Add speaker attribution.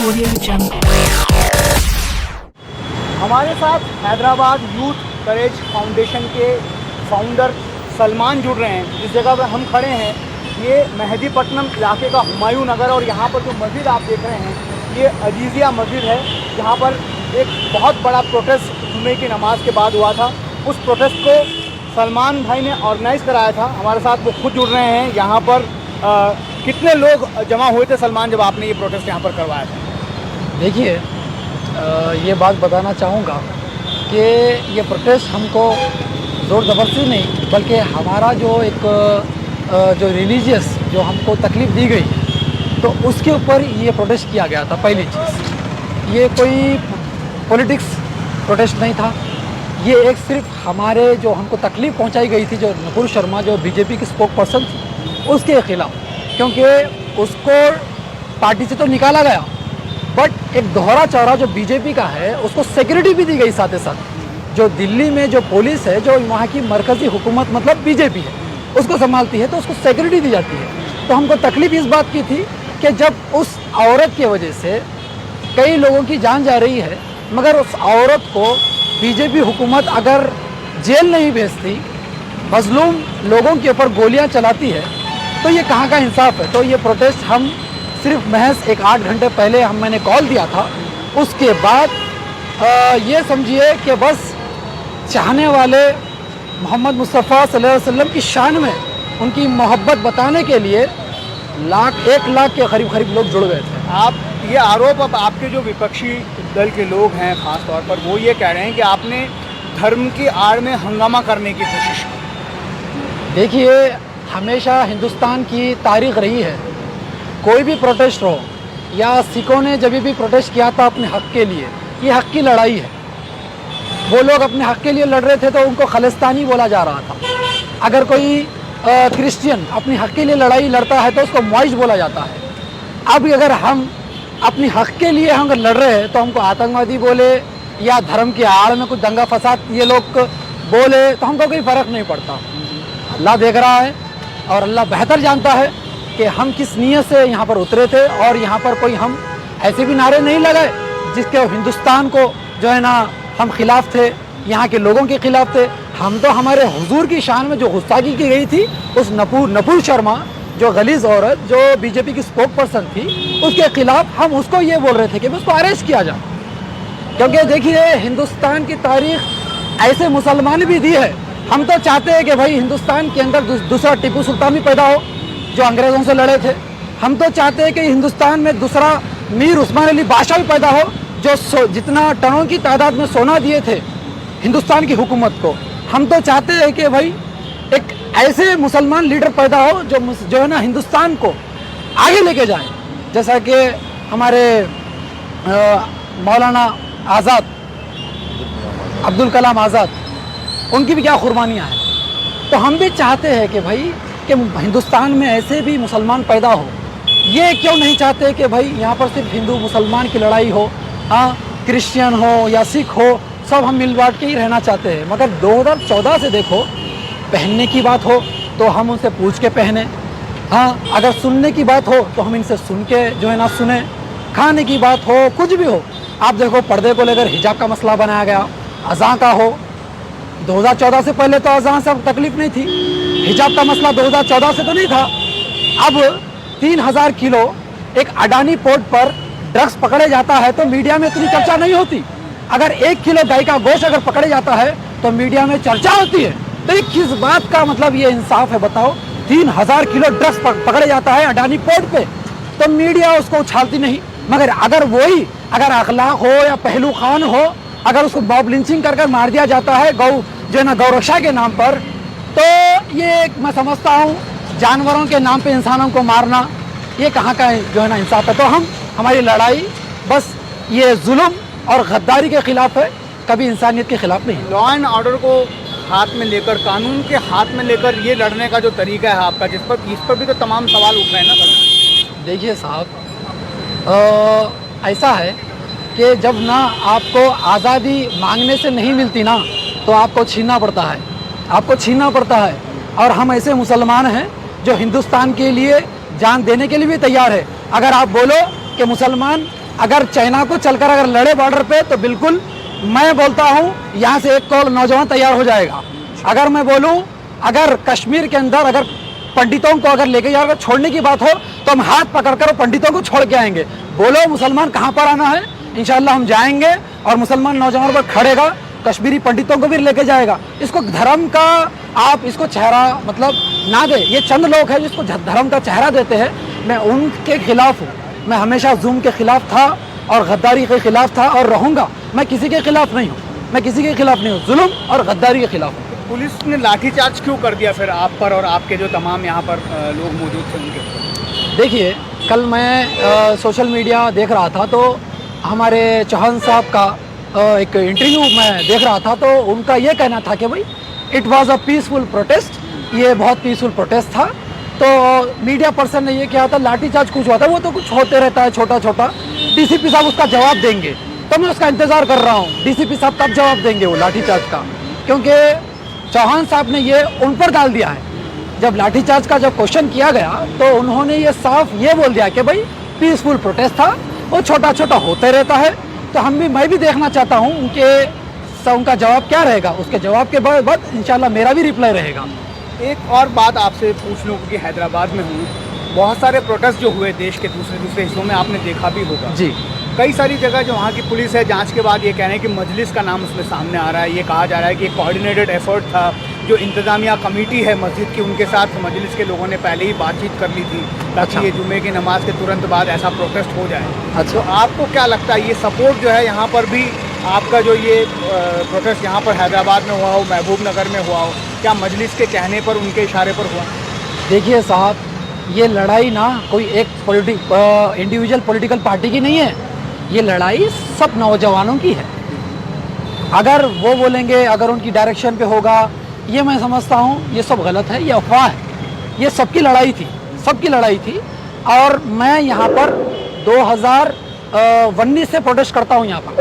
Speaker 1: Audio Jungle.
Speaker 2: हमारे साथ Hyderabad youth करेज foundation के फाउंडर सलमान जुड़ रहे हैं। जिस जगह पर हम खड़े हैं ये मेहदीपट्टनम इलाके का हुमायूं नगर, और यहाँ पर जो मस्जिद आप देख रहे हैं ये अजीज़िया मस्जिद है, जहाँ पर एक बहुत बड़ा प्रोटेस्ट जुमे की नमाज के बाद हुआ था। उस प्रोटेस्ट को सलमान भाई ने ऑर्गेनाइज़ कराया था। हमारे साथ वो खुद जुड़ रहे हैं। यहाँ पर कितने लोग जमा हुए थे सलमान जब आपने ये प्रोटेस्ट यहाँ पर करवाया था?
Speaker 3: देखिए, ये बात बताना चाहूँगा कि ये प्रोटेस्ट हमको ज़ोर ज़बरदस्ती नहीं, बल्कि हमारा जो एक जो रिलीजियस जो हमको तकलीफ़ दी गई, तो उसके ऊपर ये प्रोटेस्ट किया गया था। पहली चीज़, ये कोई पॉलिटिक्स प्रोटेस्ट नहीं था। ये एक सिर्फ हमारे जो हमको तकलीफ़ पहुंचाई गई थी, जो नकुल शर्मा जो बीजेपी की स्पोक पर्सन थी, उसके ख़िलाफ़, क्योंकि उसको पार्टी से तो निकाला गया, बट एक दोहरा चौरा जो बीजेपी का है उसको सिक्योरिटी भी दी गई साथ ही साथ। जो दिल्ली में जो पुलिस है, जो वहाँ की मरकज़ी हुकूमत मतलब बीजेपी है, उसको संभालती है, तो उसको सिक्योरिटी दी जाती है। तो हमको तकलीफ़ इस बात की थी कि जब उस औरत की वजह से कई लोगों की जान जा रही है, मगर उस औरत को बीजेपी हुकूमत अगर जेल नहीं भेजती, मजलूम लोगों के ऊपर गोलियां चलाती है, तो ये कहाँ का इंसाफ है। तो ये प्रोटेस्ट हम सिर्फ महज एक 8 घंटे पहले मैंने कॉल दिया था। उसके बाद ये समझिए कि बस चाहने वाले मोहम्मद मुस्तफ़ा सल्लल्लाहु अलैहि वसल्लम की शान में उनकी मोहब्बत बताने के लिए 1 लाख के करीब लोग जुड़ गए थे।
Speaker 2: आप ये आरोप अब आपके जो विपक्षी दल के लोग हैं ख़ास तौर पर, वो ये कह रहे हैं कि आपने धर्म की आड़ में हंगामा करने की कोशिश की।
Speaker 3: देखिए, हमेशा हिंदुस्तान की तारीख रही है, कोई भी प्रोटेस्ट हो, या सिखों ने जब भी प्रोटेस्ट किया था अपने हक़ के लिए, ये हक़ की लड़ाई है। वो लोग अपने हक़ के लिए लड़ रहे थे तो उनको खालिस्तानी बोला जा रहा था। अगर कोई क्रिश्चियन अपने हक़ के लिए लड़ाई लड़ता है तो उसको मुआइज बोला जाता है। अब अगर हम अपने हक़ के लिए हम अगर लड़ रहे हैं तो हमको आतंकवादी बोले या धर्म की आड़ में कुछ दंगा फसाद ये लोग बोले तो हमको कोई फ़र्क नहीं पड़ता। अल्लाह देख रहा है और अल्लाह बेहतर जानता है कि हम किस नीयत से यहाँ पर उतरे थे, और यहाँ पर कोई हम ऐसे भी नारे नहीं लगाए जिसके हिंदुस्तान को जो है ना हम खिलाफ थे, यहाँ के लोगों के खिलाफ थे। हम तो हमारे हुजूर की शान में जो गुस्ताखी की गई थी, उस नकुल शर्मा जो गलीज़ औरत जो बीजेपी की स्पोक पर्सन थी, उसके खिलाफ हम उसको ये बोल रहे थे कि उसको अरेस्ट किया जाए। क्योंकि देखिए, हिंदुस्तान की तारीख ऐसे मुसलमान भी दी है। हम तो चाहते हैं कि भाई हिंदुस्तान के अंदर दूसरा टीपू सुल्तान भी पैदा हो जो अंग्रेज़ों से लड़े थे। हम तो चाहते हैं कि हिंदुस्तान में दूसरा मीर उस्मान अली बादशाह भी पैदा हो जो जितना टनों की तादाद में सोना दिए थे हिंदुस्तान की हुकूमत को। हम तो चाहते हैं कि भाई एक ऐसे मुसलमान लीडर पैदा हो जो है ना हिंदुस्तान को आगे लेके जाए, जैसा कि हमारे मौलाना आज़ाद, अब्दुल कलाम आज़ाद, उनकी भी क्या कुर्बानियाँ हैं। तो हम भी चाहते हैं कि भाई कि हिंदुस्तान में ऐसे भी मुसलमान पैदा हो। ये क्यों नहीं चाहते कि भाई यहाँ पर सिर्फ हिंदू मुसलमान की लड़ाई हो, हाँ, क्रिश्चियन हो या सिख हो, सब हम मिल बांट के ही रहना चाहते हैं। मगर 2014 से देखो, पहनने की बात हो तो हम उनसे पूछ के पहने, हाँ, अगर सुनने की बात हो तो हम इनसे सुन के जो है ना सुने, खाने की बात हो, कुछ भी हो। आप देखो, पर्दे को लेकर हिजाब का मसला बनाया गया, अज़ां का हो। 2014 से पहले तो अज़ां से तकलीफ नहीं थी, हिजाब का मसला 2014 से तो नहीं था। अब 3000 किलो एक अडानी पोर्ट पर ड्रग्स पकड़े जाता है तो मीडिया में इतनी चर्चा नहीं होती। अगर 1 किलो गाय का गोश्त अगर पकड़े जाता है तो मीडिया में चर्चा होती है। तो ये किस बात का मतलब ये इंसाफ है बताओ? 3000 किलो ड्रग्स पकड़े जाता है अडानी पोर्ट पे तो मीडिया उसको उछालती नहीं। मगर अगर अखलाक हो या पहलू खान हो, अगर उसको बॉब लिंचिंग कर मार दिया जाता है जो है ना गौरक्षा के नाम पर, तो ये मैं समझता हूँ जानवरों के नाम पे इंसानों को मारना, ये कहाँ का जो है ना इंसाफ है। तो हमारी लड़ाई बस ये जुल्म और गद्दारी के खिलाफ है, कभी इंसानियत के खिलाफ नहीं।
Speaker 2: लॉ एंड ऑर्डर को हाथ में लेकर, कानून के हाथ में लेकर ये लड़ने का जो तरीका है आपका, इस पर भी तो तमाम सवाल उठ रहे हैं ना।
Speaker 3: देखिए साहब, ऐसा है कि जब ना आपको आज़ादी मांगने से नहीं मिलती ना, तो आपको छीनना पड़ता है। और हम ऐसे मुसलमान हैं जो हिंदुस्तान के लिए जान देने के लिए भी तैयार है। अगर आप बोलो कि मुसलमान अगर चाइना को चलकर अगर लड़े बॉर्डर पे तो बिल्कुल मैं बोलता हूँ यहाँ से एक करोड़ नौजवान तैयार हो जाएगा। अगर मैं बोलूँ अगर कश्मीर के अंदर अगर पंडितों को अगर लेके जाकर छोड़ने की बात हो तो हम हाथ पकड़कर पंडितों को छोड़ के आएंगे। बोलो मुसलमान कहाँ पर आना है, इंशाल्लाह हम जाएंगे और मुसलमान नौजवानों पर खड़ेगा, कश्मीरी पंडितों को भी लेके जाएगा। इसको धर्म का आप इसको चेहरा मतलब ना दे, ये चंद लोग हैं जिसको धर्म का चेहरा देते हैं। मैं उनके खिलाफ हूँ। मैं हमेशा जुल्म के खिलाफ था और गद्दारी के खिलाफ था और रहूँगा। मैं किसी के खिलाफ नहीं हूँ, मैं किसी के खिलाफ नहीं हूँ, जुल्म और गद्दारी के खिलाफ हूँ।
Speaker 2: पुलिस ने लाठीचार्ज क्यों कर दिया फिर आप पर और आपके जो तमाम यहाँ पर लोग मौजूद थे उनके ऊपर?
Speaker 3: देखिए, कल मैं सोशल मीडिया देख रहा था तो हमारे चौहान साहब का एक इंटरव्यू मैं देख रहा था तो उनका ये कहना था कि भाई it was a peaceful protest, ये बहुत पीसफुल प्रोटेस्ट था। तो मीडिया पर्सन ने ये किया था लाठीचार्ज कुछ हुआ था, वो तो कुछ होते रहता है छोटा छोटा। डीसीपी साहब उसका जवाब देंगे तो मैं उसका इंतज़ार कर रहा हूँ। डीसीपी साहब कब जवाब देंगे वो लाठीचार्ज का, क्योंकि चौहान साहब ने ये उन पर डाल दिया है। जब लाठीचार्ज का जब क्वेश्चन किया गया तो उन्होंने ये साफ ये बोल दिया कि भाई पीसफुल प्रोटेस्ट था, वो छोटा छोटा होते रहता है। तो मैं भी देखना चाहता हूँ उनका जवाब क्या रहेगा। उसके जवाब के बाद इंशाल्लाह मेरा भी रिप्लाई रहेगा।
Speaker 2: एक और बात आपसे पूछ लूँ क्योंकि हैदराबाद में हूँ, बहुत सारे प्रोटेस्ट जो हुए देश के दूसरे हिस्सों में आपने देखा भी होगा
Speaker 3: जी।
Speaker 2: कई सारी जगह जो वहाँ की पुलिस है जांच के बाद ये कह रहे हैं कि मजलिस का नाम उसमें सामने आ रहा है। ये कहा जा रहा है कि कोऑर्डिनेटेड एफर्ट था, जो इंतज़ामिया कमेटी है मस्जिद की उनके साथ मजलिस के लोगों ने पहले ही बातचीत कर ली थी ताकि ये जुमे की नमाज के तुरंत बाद ऐसा प्रोटेस्ट हो जाए।
Speaker 3: अच्छा,
Speaker 2: तो आपको क्या लगता है ये सपोर्ट जो है यहाँ पर भी आपका जो ये प्रोटेस्ट यहाँ पर हैदराबाद में हुआ हो, महबूब नगर में हुआ हो, क्या मजलिस के कहने पर उनके इशारे पर हुआ?
Speaker 3: देखिए साहब, ये लड़ाई ना कोई एक इंडिविजुअल पॉलिटिकल पार्टी की नहीं है, ये लड़ाई सब नौजवानों की है। अगर वो बोलेंगे अगर उनकी डायरेक्शन पे होगा, ये मैं समझता हूँ ये सब गलत है, ये अफवाह है। ये सबकी लड़ाई थी, सबकी लड़ाई थी। और मैं यहाँ पर 2019 से प्रोटेस्ट करता हूँ यहाँ पर।